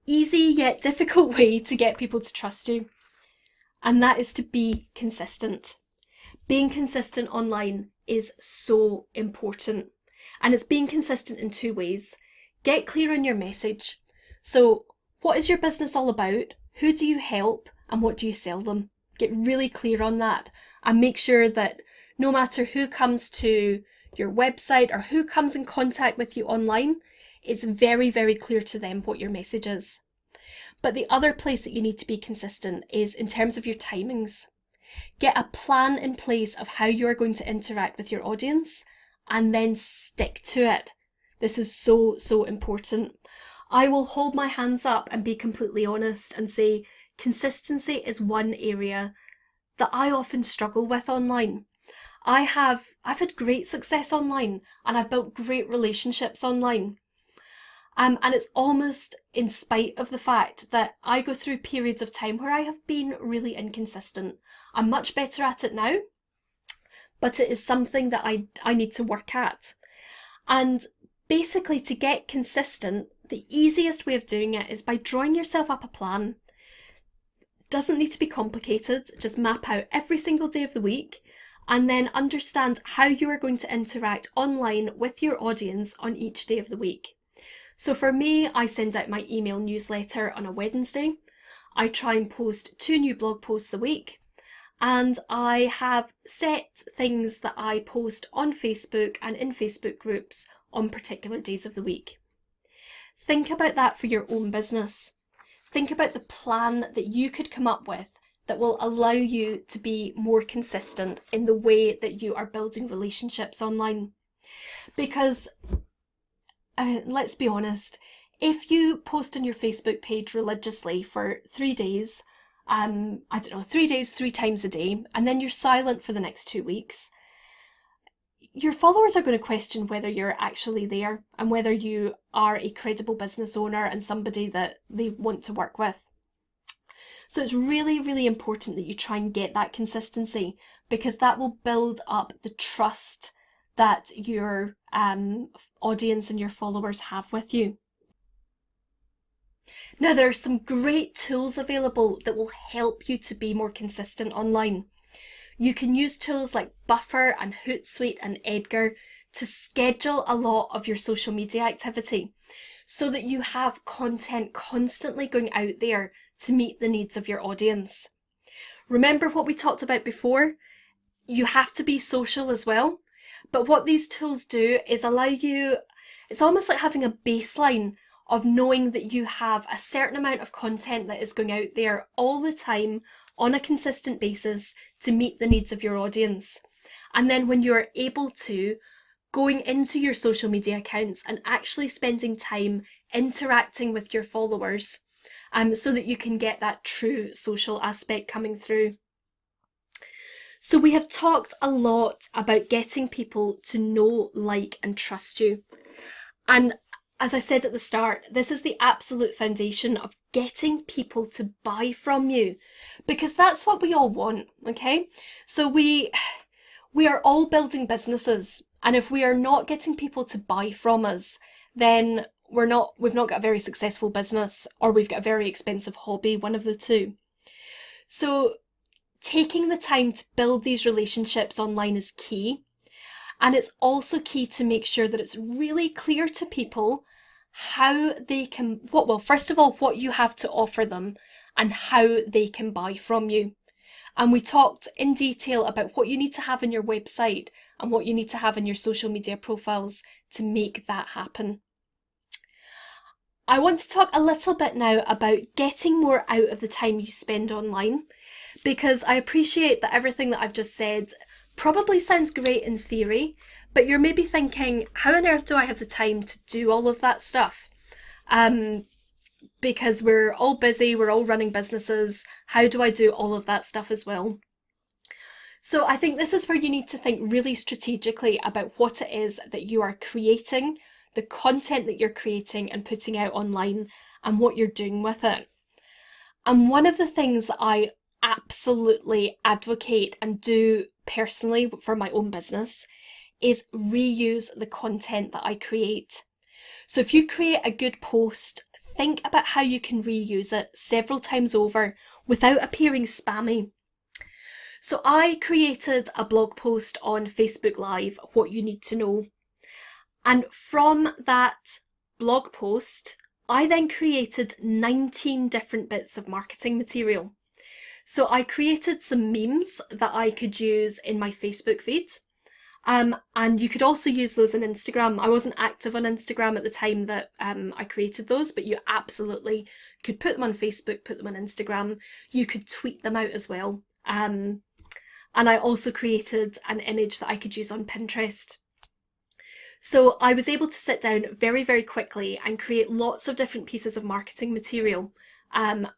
easy yet difficult way to get people to trust you. And that is to be consistent. Being consistent online is so important. And it's being consistent in two ways. Get clear on your message. So what is your business all about? Who do you help? And what do you sell them? Get really clear on that. And make sure that no matter who comes to your website or who comes in contact with you online, it's very, very clear to them what your message is. But the other place that you need to be consistent is in terms of your timings. Get a plan in place of how you are going to interact with your audience and then stick to it. This is so, so important. I will hold my hands up and be completely honest and say consistency is one area that I often struggle with online. I've had great success online and I've built great relationships online. And it's almost in spite of the fact that I go through periods of time where I have been really inconsistent. I'm much better at it now, but it is something that I need to work at. And basically, to get consistent, the easiest way of doing it is by drawing yourself up a plan. Doesn't need to be complicated, just map out every single day of the week and then understand how you are going to interact online with your audience on each day of the week. So for me, I send out my email newsletter on a Wednesday. I try and post 2 new blog posts a week. And I have set things that I post on Facebook and in Facebook groups on particular days of the week. Think about that for your own business. Think about the plan that you could come up with that will allow you to be more consistent in the way that you are building relationships online. Because let's be honest, if you post on your Facebook page religiously for 3 days, 3 days, 3 times a day, and then you're silent for the next 2 weeks, your followers are going to question whether you're actually there and whether you are a credible business owner and somebody that they want to work with. So it's really, really important that you try and get that consistency, because that will build up the trust that your audience and your followers have with you. Now, there are some great tools available that will help you to be more consistent online. You can use tools like Buffer and HootSuite and Edgar to schedule a lot of your social media activity so that you have content constantly going out there to meet the needs of your audience. Remember what we talked about before? You have to be social as well. But what these tools do is allow you, it's almost like having a baseline of knowing that you have a certain amount of content that is going out there all the time on a consistent basis to meet the needs of your audience. And then when you're able to, going into your social media accounts and actually spending time interacting with your followers, so that you can get that true social aspect coming through. So we have talked a lot about getting people to know, like, and trust you. And as I said at the start, this is the absolute foundation of getting people to buy from you, because that's what we all want, okay? So we are all building businesses, and if we are not getting people to buy from us, then we've not got a very successful business, or we've got a very expensive hobby, one of the two. So taking the time to build these relationships online is key. And it's also key to make sure that it's really clear to people how they can, first of all, what you have to offer them and how they can buy from you. And we talked in detail about what you need to have on your website and what you need to have in your social media profiles to make that happen. I want to talk a little bit now about getting more out of the time you spend online, because I appreciate that everything that I've just said probably sounds great in theory, but you're maybe thinking, how on earth do I have the time to do all of that stuff? Because we're all busy, we're all running businesses. How do I do all of that stuff as well? So I think this is where you need to think really strategically about what it is that you are creating, the content that you're creating and putting out online, and what you're doing with it. And one of the things that I absolutely advocate and do personally for my own business is reuse the content that I create. So if you create a good post, think about how you can reuse it several times over without appearing spammy. So I created a blog post on Facebook Live, What You Need to Know. And from that blog post, I then created 19 different bits of marketing material. So I created some memes that I could use in my Facebook feed. And you could also use those on Instagram. I wasn't active on Instagram at the time that I created those, but you absolutely could put them on Facebook, put them on Instagram. You could tweet them out as well. And I also created an image that I could use on Pinterest. So I was able to sit down very, very quickly and create lots of different pieces of marketing material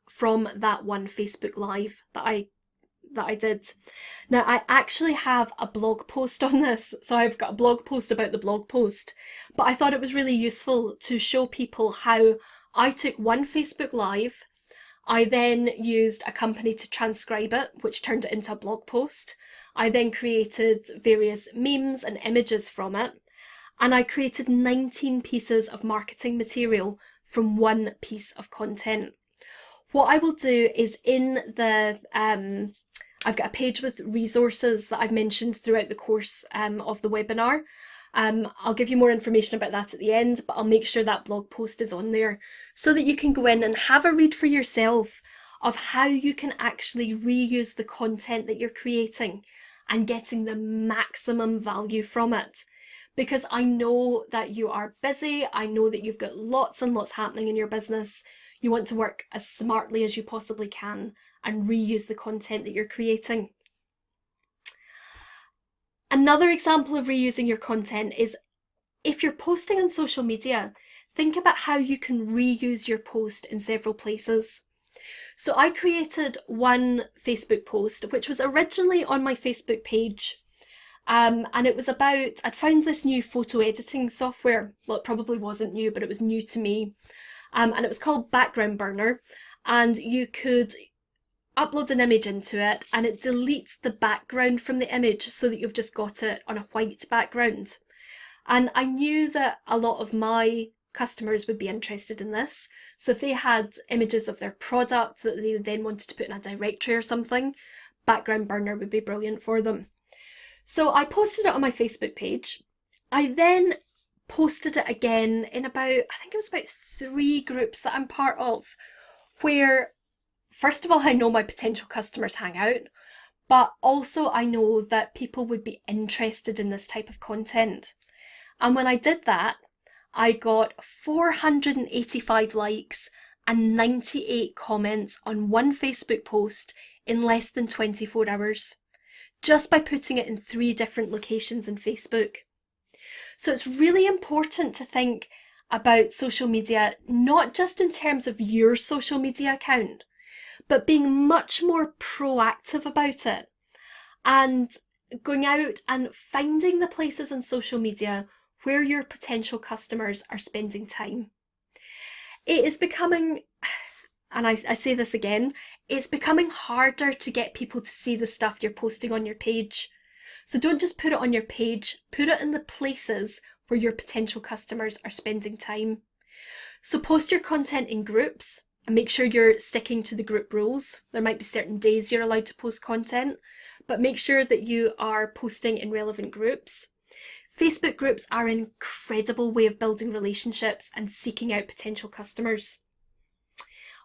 from that one Facebook Live that I did. Now I actually have a blog post on this, so I've got a blog post about the blog post, but I thought it was really useful to show people how I took one Facebook Live, I then used a company to transcribe it, which turned it into a blog post. I then created various memes and images from it, and I created 19 pieces of marketing material from one piece of content. What I will do is in the, I've got a page with resources that I've mentioned throughout the course of the webinar. I'll give you more information about that at the end, but I'll make sure that blog post is on there so that you can go in and have a read for yourself of how you can actually reuse the content that you're creating and getting the maximum value from it. Because I know that you are busy, I know that you've got lots and lots happening in your business. You want to work as smartly as you possibly can and reuse the content that you're creating. Another example of reusing your content is if you're posting on social media, think about how you can reuse your post in several places. So I created one Facebook post, which was originally on my Facebook page. And it was about, I'd found this new photo editing software. Well, it probably wasn't new, but it was new to me. And it was called Background Burner. And you could upload an image into it and it deletes the background from the image so that you've just got it on a white background. And I knew that a lot of my customers would be interested in this. So if they had images of their product that they then wanted to put in a directory or something, Background Burner would be brilliant for them. So I posted it on my Facebook page. I then posted it again in about, I think it was about 3 groups that I'm part of, where first of all, I know my potential customers hang out, but also I know that people would be interested in this type of content. And when I did that, I got 485 likes and 98 comments on one Facebook post in less than 24 hours. Just by putting it in 3 different locations in Facebook. So it's really important to think about social media, not just in terms of your social media account, but being much more proactive about it. and going out and finding the places on social media where your potential customers are spending time. It is becoming, and I say this again, it's becoming harder to get people to see the stuff you're posting on your page. So don't just put it on your page, put it in the places where your potential customers are spending time. So post your content in groups and make sure you're sticking to the group rules. There might be certain days you're allowed to post content, but make sure that you are posting in relevant groups. Facebook groups are an incredible way of building relationships and seeking out potential customers.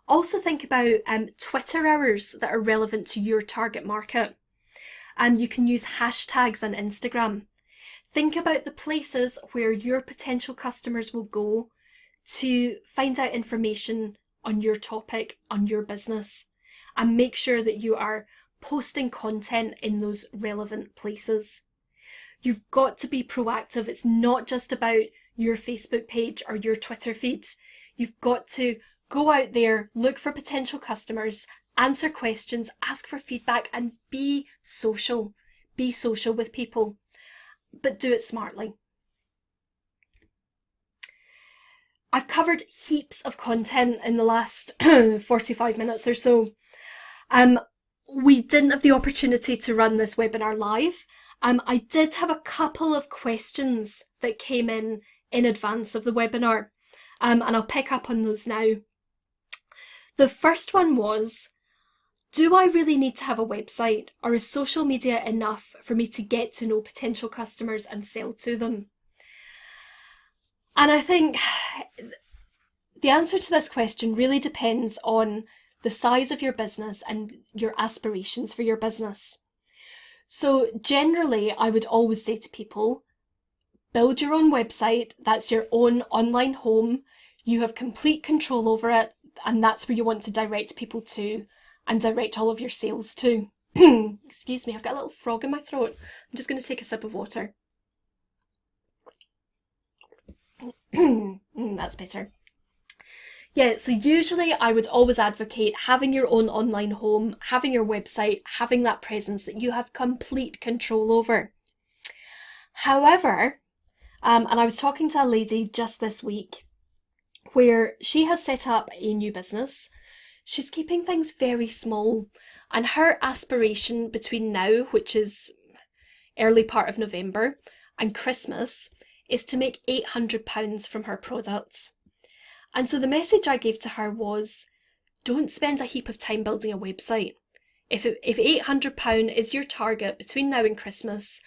Also think about Twitter hours that are relevant to your target market. You can use hashtags on Instagram. Think about the places where your potential customers will go to find out information on your topic, on your business, and make sure that you are posting content in those relevant places. You've got to be proactive. It's not just about your Facebook page or your Twitter feed. You've got to go out there, look for potential customers, answer questions, ask for feedback, and be social. Be social with people, but do it smartly. I've covered heaps of content in the last 45 minutes or so. We didn't have the opportunity to run this webinar live. I did have a couple of questions that came in advance of the webinar, and I'll pick up on those now. The first one was, do I really need to have a website, or is social media enough for me to get to know potential customers and sell to them? And I think the answer to this question really depends on the size of your business and your aspirations for your business. So generally, I would always say to people, build your own website. That's your own online home. You have complete control over it, and that's where you want to direct people to and direct all of your sales to. Excuse me, I've got a little frog in my throat. I'm just going to take a sip of water. That's better. Yeah, so usually I would always advocate having your own online home, having your website, having that presence that you have complete control over. However, and I was talking to a lady just this week where she has set up a new business. She's keeping things very small, and her aspiration between now, which is early part of November, and Christmas, is to make £800 from her products. And so the message I gave to her was, don't spend a heap of time building a website. If £800 is your target between now and Christmas,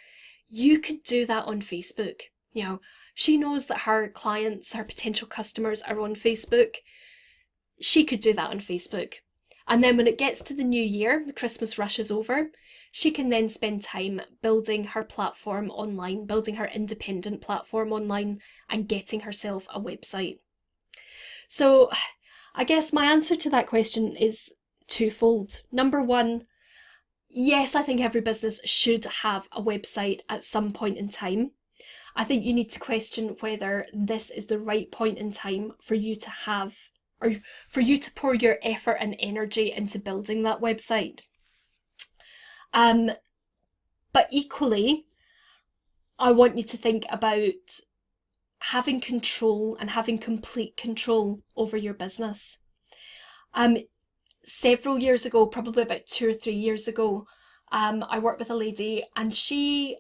you could do that on Facebook. You know, she knows that her clients, her potential customers are on Facebook. She could do that on Facebook. And then when it gets to the new year, the Christmas rush is over, she can then spend time building her platform online, building her independent platform online, and getting herself a website. So I guess my answer to that question is twofold. Number one, yes, I think every business should have a website at some point in time. I think you need to question whether this is the right point in time for you to have, or for you to pour your effort and energy into building that website. But equally, I want you to think about having control and having complete control over your business. Several years ago, probably about 2 or 3 years ago, I worked with a lady, and she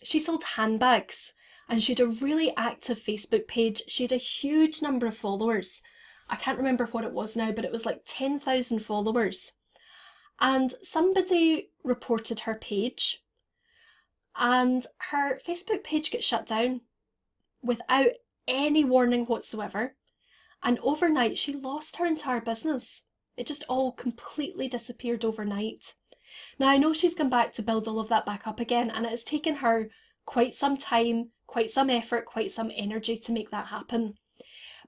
sold handbags, and she had a really active Facebook page. She had a huge number of followers. I can't remember what it was now, but it was like 10,000 followers. And somebody reported her page, and her Facebook page got shut down without any warning whatsoever. And overnight, she lost her entire business. It just all completely disappeared overnight. Now, I know she's gone back to build all of that back up again, and it has taken her quite some time, quite some effort, quite some energy to make that happen.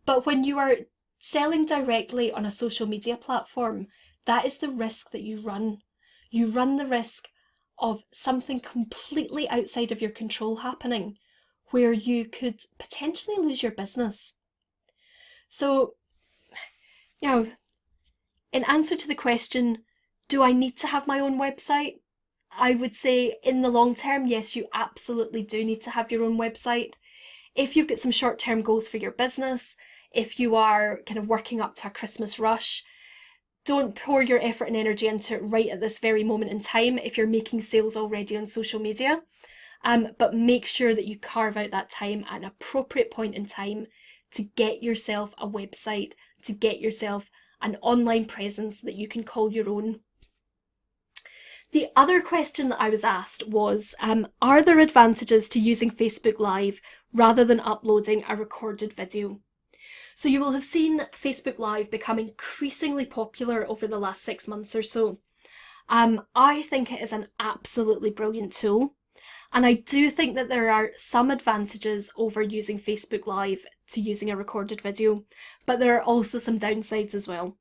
But when you are selling directly on a social media platform, that is the risk that you run. You run the risk of something completely outside of your control happening, where you could potentially lose your business. So, you know, in answer to the question, do I need to have my own website? I would say in the long term, yes, you absolutely do need to have your own website. If you've got some short-term goals for your business, if you are kind of working up to a Christmas rush, don't pour your effort and energy into it right at this very moment in time if you're making sales already on social media. But make sure that you carve out that time at an appropriate point in time to get yourself a website, to get yourself an online presence that you can call your own. The other question that I was asked was, are there advantages to using Facebook Live rather than uploading a recorded video? So you will have seen Facebook Live become increasingly popular over the last 6 months or so. I think it is an absolutely brilliant tool. And I do think that there are some advantages over using Facebook Live to using a recorded video, but there are also some downsides as well.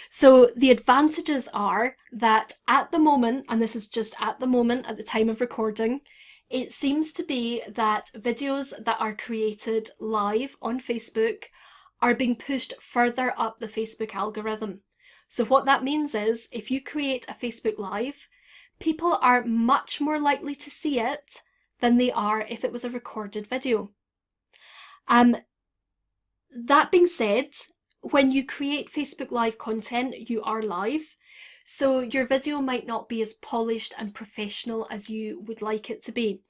So the advantages are that at the moment, and this is just at the moment at the time of recording, it seems to be that videos that are created live on Facebook are being pushed further up the Facebook algorithm. So what that means is if you create a Facebook Live, people are much more likely to see it than they are if it was a recorded video. That being said, when you create Facebook Live content, you are live. So your video might not be as polished and professional as you would like it to be,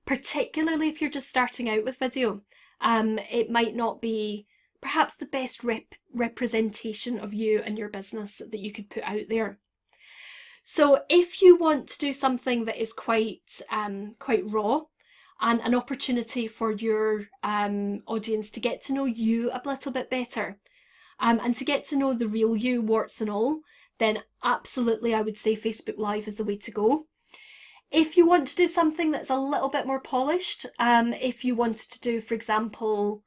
particularly if you're just starting out with video. It might not be perhaps the best representation of you and your business that you could put out there. So if you want to do something that is quite raw and an opportunity for your audience to get to know you a little bit better and to get to know the real you, warts and all, then absolutely I would say Facebook Live is the way to go. If you want to do something that's a little bit more polished, if you wanted to do, for example,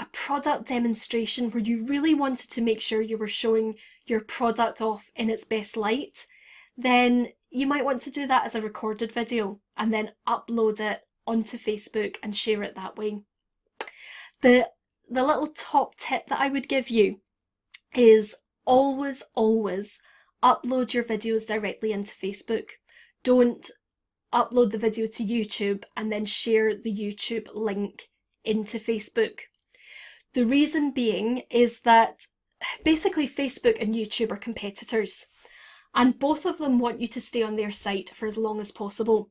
a product demonstration where you really wanted to make sure you were showing your product off in its best light, then you might want to do that as a recorded video and then upload it onto Facebook and share it that way. The little top tip that I would give you is always upload your videos directly into Facebook. Don't upload the video to YouTube and then share the YouTube link into Facebook. The reason being is that basically Facebook and YouTube are competitors, and both of them want you to stay on their site for as long as possible.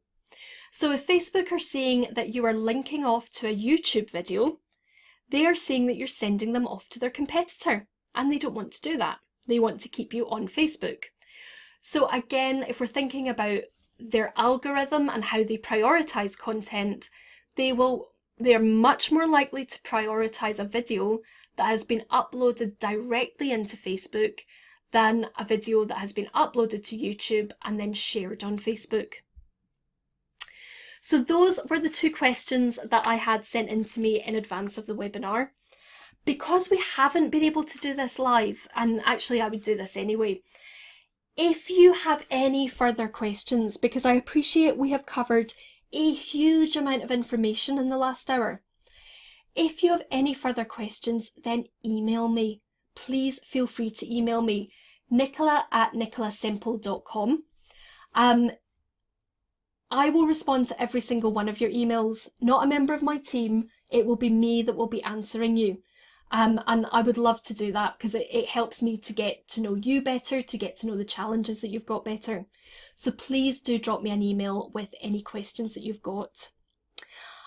So if Facebook are seeing that you are linking off to a YouTube video, they are seeing that you're sending them off to their competitor, and they don't want to do that. They want to keep you on Facebook. So again, if we're thinking about their algorithm and how they prioritize content, they're much more likely to prioritize a video that has been uploaded directly into Facebook than a video that has been uploaded to YouTube and then shared on Facebook. So those were the two questions that I had sent in to me in advance of the webinar. Because we haven't been able to do this live, and actually I would do this anyway, if you have any further questions, because I appreciate we have covered a huge amount of information in the last hour. If you have any further questions, then email me. Please feel free to email me, nicola@nicolasemple.com. I will respond to every single one of your emails. Not a member of my team, it will be me that will be answering you. And I would love to do that because it helps me to get to know you better, to get to know the challenges that you've got better. So please do drop me an email with any questions that you've got.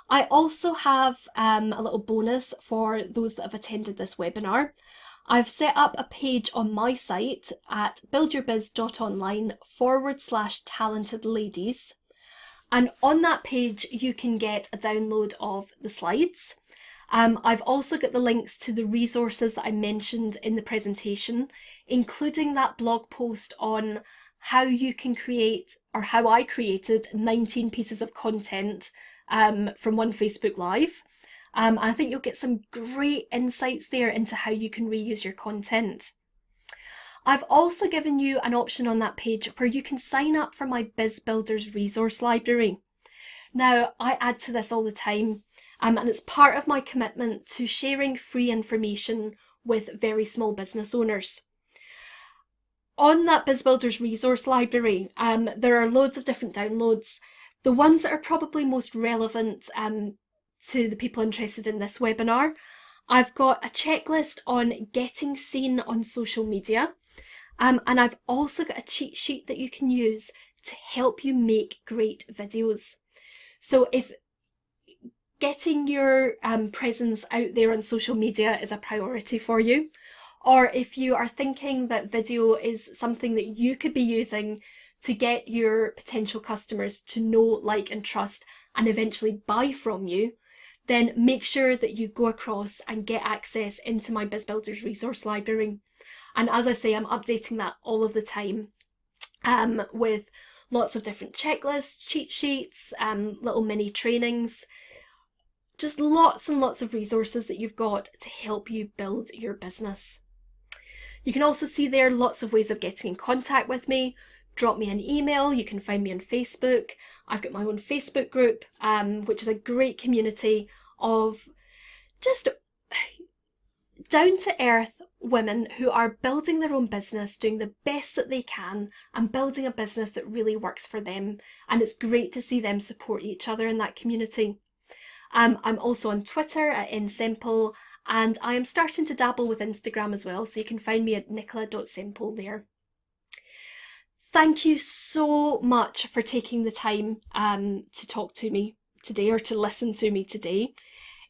I also have a little bonus for those that have attended this webinar. I've set up a page on my site at buildyourbiz.online/talented ladies. And on that page, you can get a download of the slides. I've also got the links to the resources that I mentioned in the presentation, including that blog post on how you can create, or how I created 19 pieces of content from one Facebook Live. I think you'll get some great insights there into how you can reuse your content. I've also given you an option on that page where you can sign up for my Biz Builders resource library. Now, I add to this all the time, and it's part of my commitment to sharing free information with very small business owners. On that BizBuilders resource library, there are loads of different downloads. The ones that are probably most relevant to the people interested in this webinar, I've got a checklist on getting seen on social media, and I've also got a cheat sheet that you can use to help you make great videos. So if getting your presence out there on social media is a priority for you, or if you are thinking that video is something that you could be using to get your potential customers to know, like, and trust and eventually buy from you, then make sure that you go across and get access into my BizBuilders resource library. And as I say, I'm updating that all of the time with lots of different checklists, cheat sheets, little mini trainings, just lots and lots of resources that you've got to help you build your business. You can also see there lots of ways of getting in contact with me. Drop me an email, you can find me on Facebook. I've got my own Facebook group, which is a great community of just down-to-earth women who are building their own business, doing the best that they can, and building a business that really works for them. And it's great to see them support each other in that community. I'm also on Twitter at nsemple, and I am starting to dabble with Instagram as well, so you can find me at nicola.semple there. Thank you so much for taking the time to talk to me today, or to listen to me today.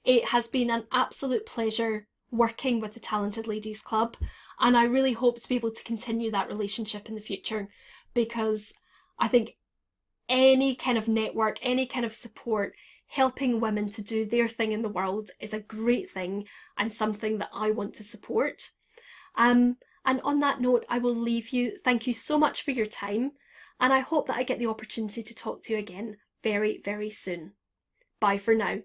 It has been an absolute pleasure working with the Talented Ladies Club, and I really hope to be able to continue that relationship in the future, because I think any kind of network, any kind of support, helping women to do their thing in the world is a great thing and something that I want to support. And on that note, I will leave you. Thank you so much for your time, and I hope that I get the opportunity to talk to you again very, very soon. Bye for now.